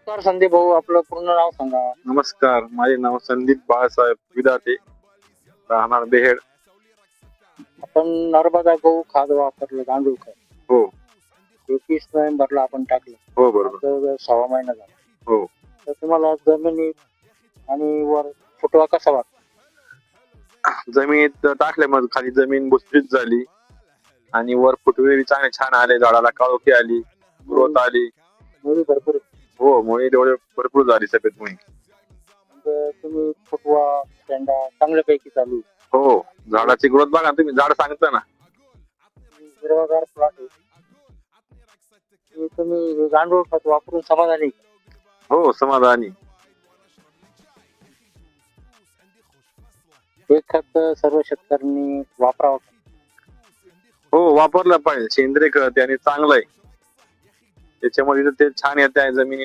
नमस्कार संदीप भाऊ, आपलं पूर्ण नाव सांगा. नमस्कार, माझे नाव संदीप बाळासाहेब विदाते, राहणार बेहेड. आपण नर्मदा गहू खाद वापरलं गांडूळ खत. हो 21 नोव्हेंबरला आपण टाकलं. हो बरोबर. जवळजवळ 6 महिना झाला. हो तर तुम्हाला जमिनीत आणि वर फुटवा कसा वाटतो? जमिनीत टाकल्यामध्ये खाली जमीन भुसभुशीत झाली आणि वर फुटवे चांगले छान आले, झाडाला काळोखी आली, ग्रोथ आली. मुळी भरपूर आहे. हो मुळे तेवढे भरपूर झाली सफेद मुळी. म्हणजे तुम्ही फुटवा शेंडा चांगल्यापैकी चालू आहे. हो झाडाची ग्रोथ बघा तुम्ही, झाड सांगता ना. हिरवागार प्लॉट आहे. तुम्ही हे गांडूळ खत वापरून समाधानी आहे? हो समाधानी. हे खत सर्व शेतकऱ्यांनी वापरावं. हो वापरलं पाहिजे, सेंद्रिय खत आणि चांगलं आहे. त्याच्यामध्ये ते छान येते आहे जमिनी.